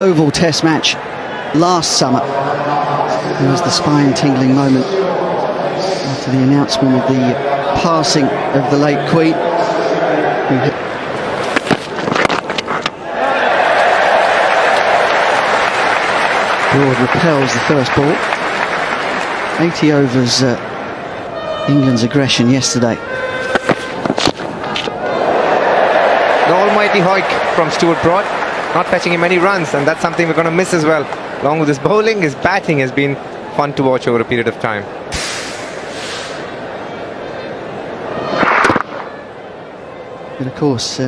Oval Test match last summer. There was the spine-tingling moment after the announcement of the passing of the late Queen. Broad repels the first ball. 80 overs England's aggression yesterday. The almighty hoik from Stuart Broad, not fetching him any runs, and that's something we're going to miss as well. Along with his bowling, his batting has been fun to watch over a period of time. But of course, all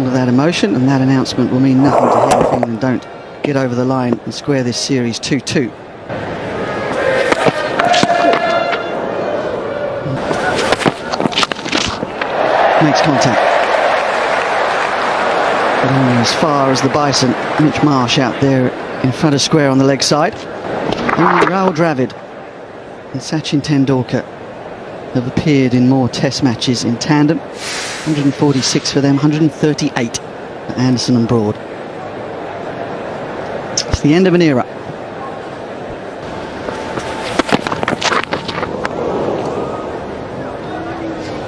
of that emotion and that announcement will mean nothing to him if England don't get over the line and square this series 2-2. Makes contact. But only as far as the Bison. Mitch Marsh out there in front of square on the leg side. Only Rahul Dravid and Sachin Tendulkar have appeared in more test matches in tandem. 146 for them, 138 for Anderson and Broad. It's the end of an era.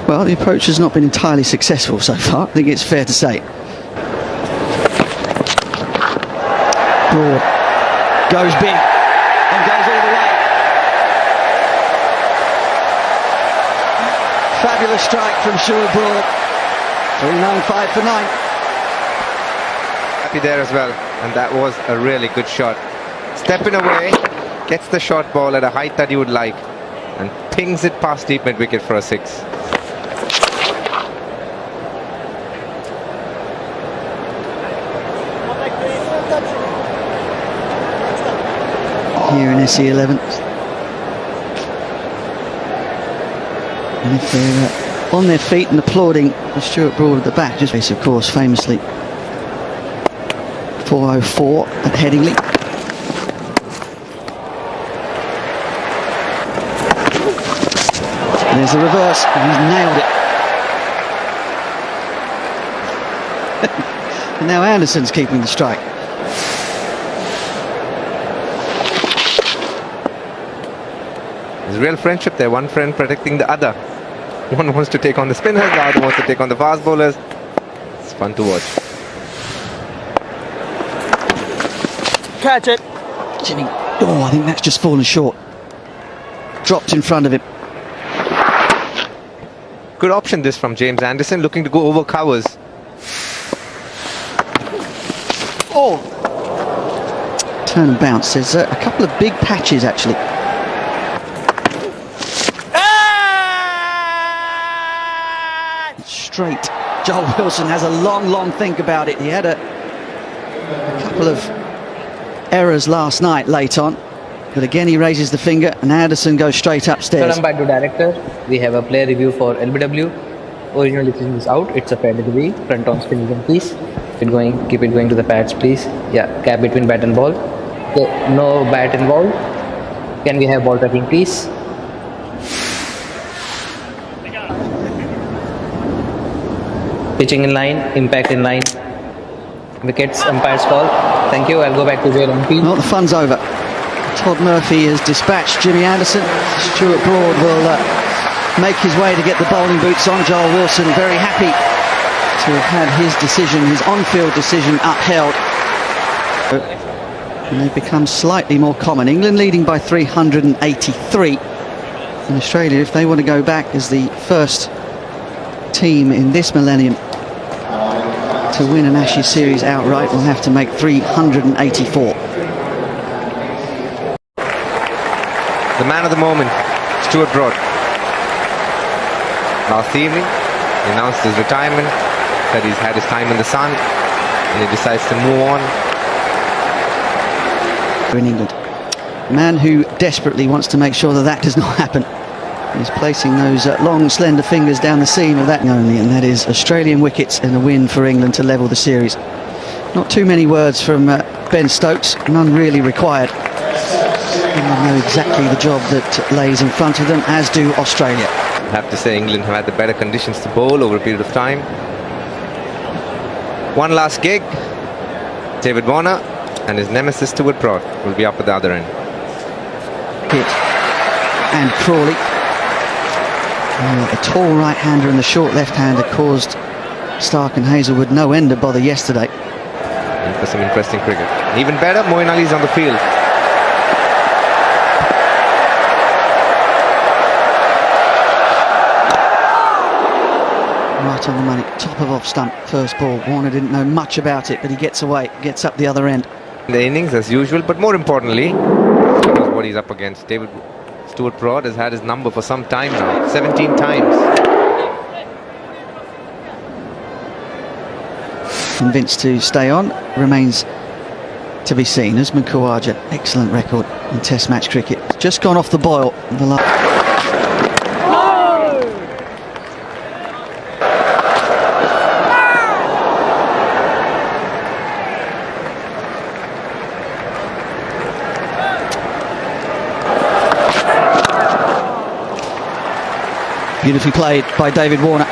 Well, the approach has not been entirely successful so far, I think it's fair to say. Broad goes big and goes all the way. Fabulous strike from Stuart Broad. 395 for 9. Happy there as well, and that was a really good shot. Stepping away, gets the short ball at a height that you would like, and pings it past deep mid-wicket for a 6. Here in SE11. And if they're on their feet and applauding with Stuart Broad at the back, just of course famously 404 at Headingley. There's the reverse, and he's nailed it. And now Anderson's keeping the strike. There's real friendship there, one friend protecting the other. One wants to take on the spinners, the other wants to take on the fast bowlers. It's fun to watch. Catch it. Jimmy. Oh, I think that's just fallen short. Dropped in front of him. Good option this from James Anderson, looking to go over covers. Oh! Turn and bounce. There's a couple of big patches actually. Straight. Joel Wilson has a long think about it. He had a couple of errors last night late on, but again he raises the finger and Anderson goes straight upstairs. Sir, back to director. We have a player review for LBW. Original decision is out. It's a fair delivery. Front on spin again, please. Keep it going to the pads, please. Yeah, gap between bat and ball. Okay, no bat involved. Can we have ball tracking, please? Pitching in line, impact in line. Wickets, umpire's call. Thank you. I'll go back to Joel on field. Well, the fun's over. Todd Murphy has dispatched Jimmy Anderson. Stuart Broad will make his way to get the bowling boots on. Joel Wilson very happy to have had his decision, his on-field decision upheld. And they've become slightly more common. England leading by 383. And Australia, if they want to go back as the first team in this millennium to win an Ashes series outright, will have to make 384. The man of the moment, Stuart Broad. Last evening, he announced his retirement, said he's had his time in the sun, and he decides to move on. In England, a man who desperately wants to make sure that that does not happen. He's placing those long, slender fingers down the seam of that only, and that is Australian wickets and a win for England to level the series. Not too many words from Ben Stokes, none really required. England know exactly the job that lays in front of them, as do Australia. I have to say England have had the better conditions to bowl over a period of time. One last gig. David Warner and his nemesis Stuart Broad will be up at the other end. Hit. And Crawley. The tall right-hander and the short left-hander caused Stark and Hazelwood no end of bother yesterday. And for some interesting cricket. Even better, Moeen Ali's on the field. Right on the money, top of off stump, first ball. Warner didn't know much about it, but he gets away, gets up the other end. The innings as usual, but more importantly, what he's up against. Stuart Broad has had his number for some time now, 17 times. Convinced to stay on, remains to be seen. Usman Khawaja, excellent record in Test match cricket. Just gone off the boil. Beautifully played by David Warner.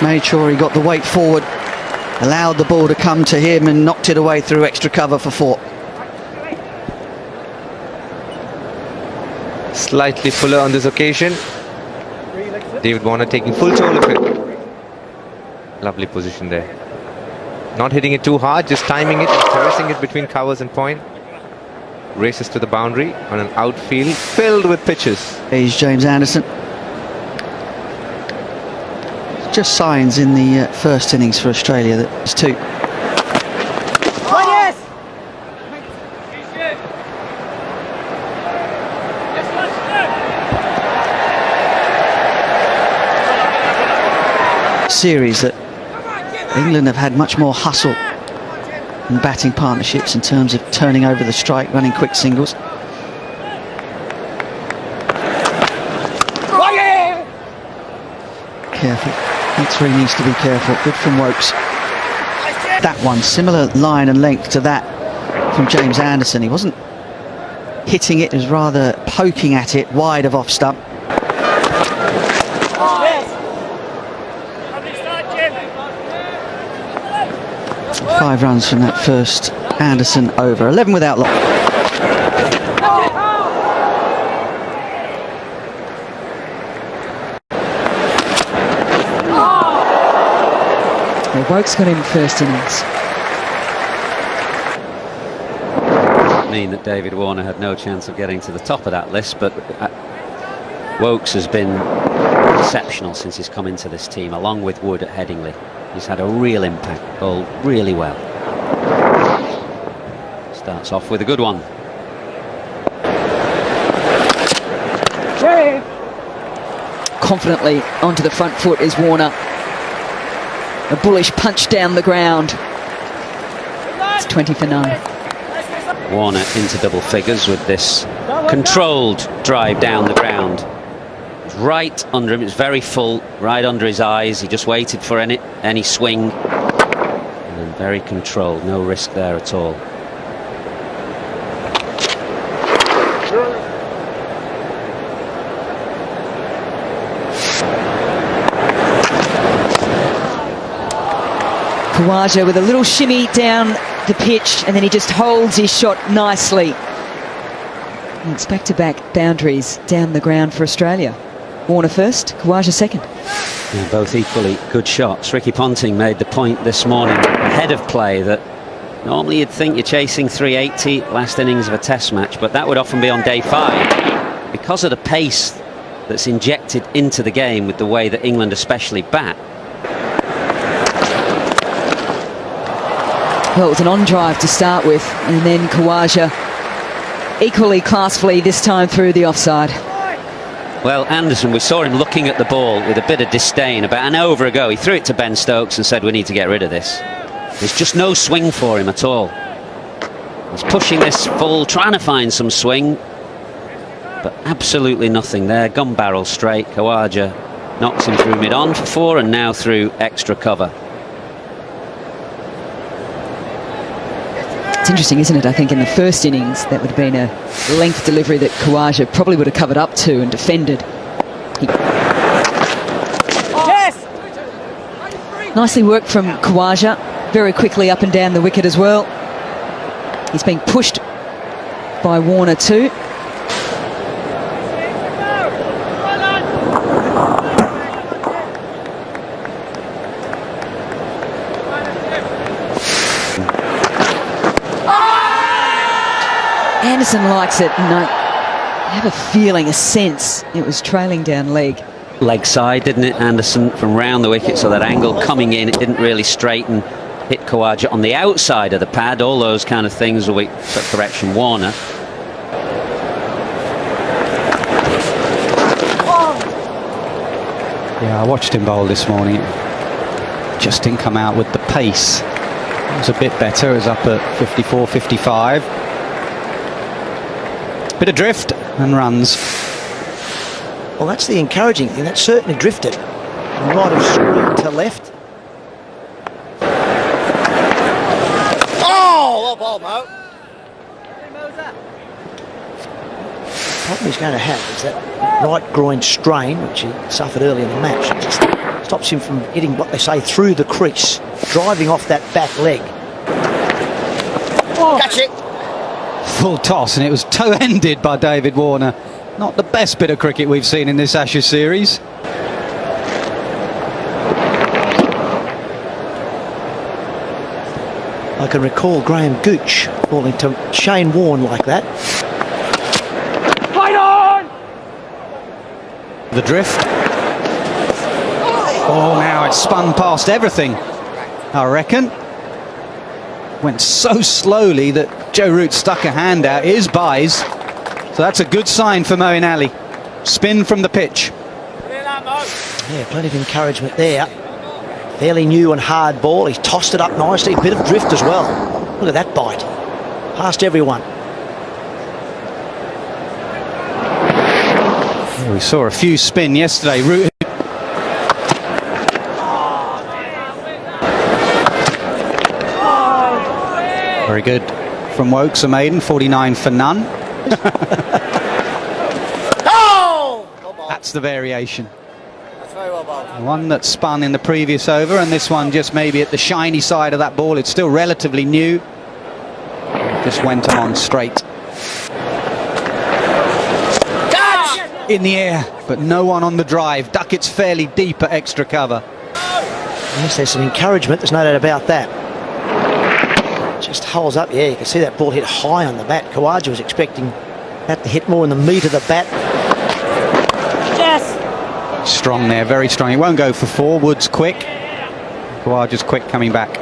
Made sure he got the weight forward, allowed the ball to come to him and knocked it away through extra cover for 4. Slightly fuller on this occasion. David Warner taking full toll of it. Lovely position there. Not hitting it too hard, just timing it, terracing it between covers and point. Races to the boundary on an outfield filled with pitches. Here's James Anderson. Just signs in the first innings for Australia that it's 2. Series that England have had much more hustle in batting partnerships in terms of turning over the strike, running quick singles. Careful. That's where he needs to be careful. Good from Woakes. That one, similar line and length to that from James Anderson. He wasn't hitting it, he was rather poking at it wide of off stump. 5 runs from that first Anderson over. 11 without loss. Woakes got him first innings. Mean that David Warner had no chance of getting to the top of that list, but Woakes has been exceptional since he's come into this team, along with Wood at Headingley. He's had a real impact, bowled really well. Starts off with a good one. Confidently onto the front foot is Warner. A bullish punch down the ground. It's 20 for none. Warner into double figures with this controlled drive down the ground. Right under him, it's very full, right under his eyes. He just waited for any swing. And very controlled, no risk there at all. Khawaja with a little shimmy down the pitch, and then he just holds his shot nicely. And it's back-to-back boundaries down the ground for Australia. Warner first, Khawaja second. Yeah, both equally good shots. Ricky Ponting made the point this morning ahead of play that normally you'd think you're chasing 380 last innings of a test match, but that would often be on day 5. Because of the pace that's injected into the game with the way that England especially bat. Well, it was an on-drive to start with, and then Khawaja equally classfully this time through the offside. Well, Anderson, we saw him looking at the ball with a bit of disdain about an over ago. He threw it to Ben Stokes and said, we need to get rid of this. There's just no swing for him at all. He's pushing this full, trying to find some swing, but absolutely nothing there. Gun barrel straight. Khawaja knocks him through mid-on for 4 and now through extra cover. It's interesting, isn't it? I think in the first innings, that would have been a length delivery that Khawaja probably would have covered up to and defended. Nicely worked from Khawaja. very quickly up and down the wicket as well. He's being pushed by Warner too. Anderson likes it, and I have a feeling, a sense, it was trailing down leg. Leg side, didn't it, Anderson, from round the wicket, so that angle coming in, it didn't really straighten. Hit Khawaja on the outside of the pad, all those kind of things will wait for correction. Warner. Yeah, I watched him bowl this morning. Just didn't come out with the pace. It was a bit better, it was up at 54, 55. Bit of drift and runs. Well, that's the encouraging thing. That certainly drifted. He might have screwed to left. Oh, well ball, Mo. The problem he's going to have is that right groin strain, which he suffered early in the match. It just stops him from getting what they say through the crease, driving off that back leg. Oh. Catch it. Full toss, and it was toe-ended by David Warner. Not the best bit of cricket we've seen in this Ashes series. I can recall Graham Gooch falling to Shane Warne like that. Fight on! The drift. Oh, now it's spun past everything, I reckon. Went so slowly that Joe Root stuck a hand out. Here's Byes. So that's a good sign for Moeen Ali. Spin from the pitch. Yeah, plenty of encouragement there. Fairly new and hard ball. He's tossed it up nicely. A bit of drift as well. Look at that bite. Past everyone. We saw a few spin yesterday. Root. Very good from Wokes, a maiden, 49 for none. That's the variation. That's very well bowled. One that spun in the previous over, and this one just maybe at the shiny side of that ball. It's still relatively new. Just went on straight. Catch! In the air, but no one on the drive. Duckett's fairly deep at extra cover. Yes, there's some encouragement. There's no doubt about that. Just holds up. Yeah, you can see that ball hit high on the bat. Khawaja was expecting that to hit more in the meat of the bat. Yes! Strong there, very strong. He won't go for four. Wood's quick. Khawaja's quick coming back.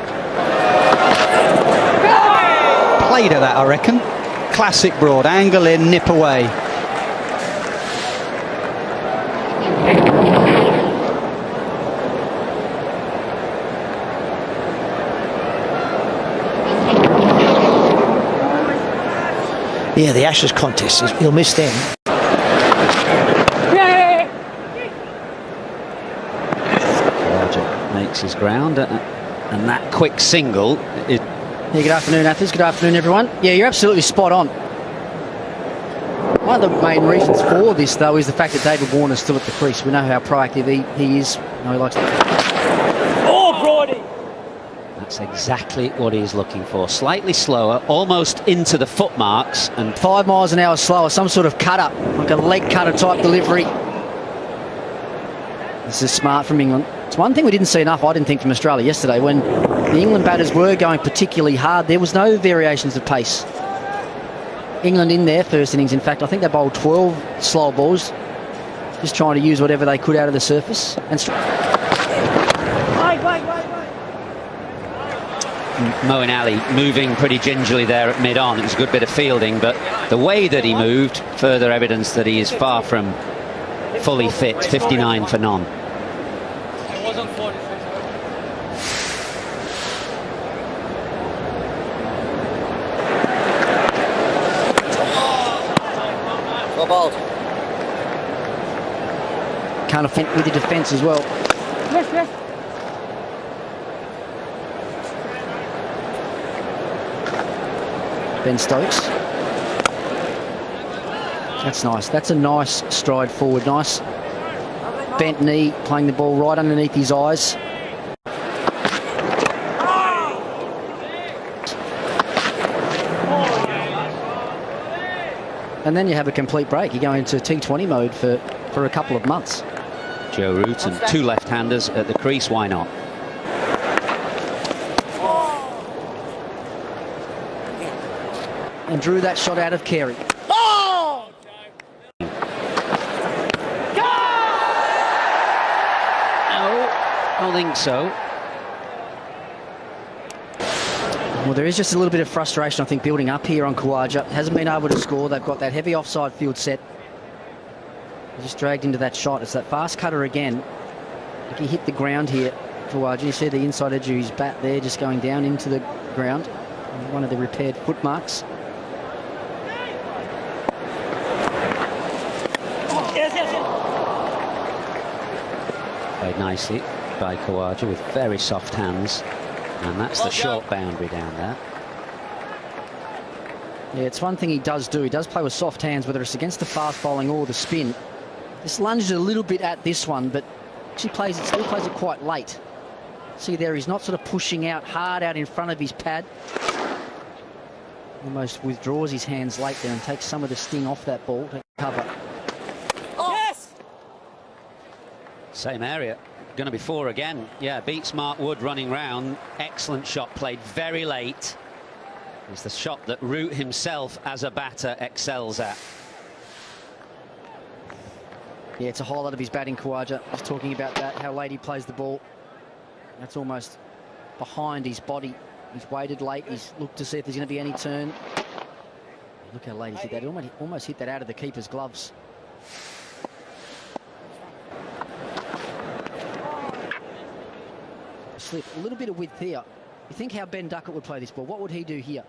Played at that, I reckon. Classic broad. Angle in, nip away. Yeah, the Ashes contest, he'll miss them. Khawaja makes his ground, and that quick single. Yeah, good afternoon, Athens. Good afternoon, everyone. Yeah, you're absolutely spot on. One of the main reasons for this, though, is the fact that David Warner's still at the crease. We know how proactive he is. You know, he likes to... Oh, Broady! That's exactly what he's looking for. Slightly slower, almost into the foot marks, and 5 miles an hour slower, some sort of cutter, like a leg cutter type delivery. This is smart from England. It's one thing we didn't see enough, I didn't think, from Australia yesterday. When the England batters were going particularly hard, there was no variations of pace. England in their first innings, in fact, I think they bowled 12 slow balls, just trying to use whatever they could out of the surface. And Moeen Ali moving pretty gingerly there at mid-on. It was a good bit of fielding, but the way that he moved, further evidence that he is far from fully fit. 59 for none. Well bowled. can't affect with the defence as well. Ben Stokes. That's nice. That's a nice stride forward. Nice bent knee, playing the ball right underneath his eyes. And then you have a complete break. You go into T20 mode for a couple of months. Joe Root and 2 left-handers at the crease, why not? And drew that shot out of Carey. No, I don't think so. Well, there is just a little bit of frustration, I think, building up here on Khawaja. Hasn't been able to score. They've got that heavy offside field set. Just dragged into that shot. It's that fast cutter again. If he hit the ground here, Khawaja, you see the inside edge of his bat there just going down into the ground. One of the repaired foot marks. Played nicely by Khawaja with very soft hands. And that's the short boundary down there. Yeah, it's one thing he does do. He does play with soft hands, whether it's against the fast bowling or the spin. This lunges a little bit at this one, but still plays it quite late. See there, he's not sort of pushing out hard out in front of his pad. Almost withdraws his hands late there and takes some of the sting off that ball to cover. Same area. Going to be 4 again. Yeah, beats Mark Wood running round. Excellent shot played very late. It's the shot that Root himself as a batter excels at. Yeah, it's a highlight of his batting, Khawaja. Just talking about that, how late he plays the ball. That's almost behind his body. He's waited late. He's looked to see if there's going to be any turn. Look how late he hit that. He almost hit that out of the keeper's gloves. Slip, a little bit of width here. You think how Ben Duckett would play this ball. What would he do here?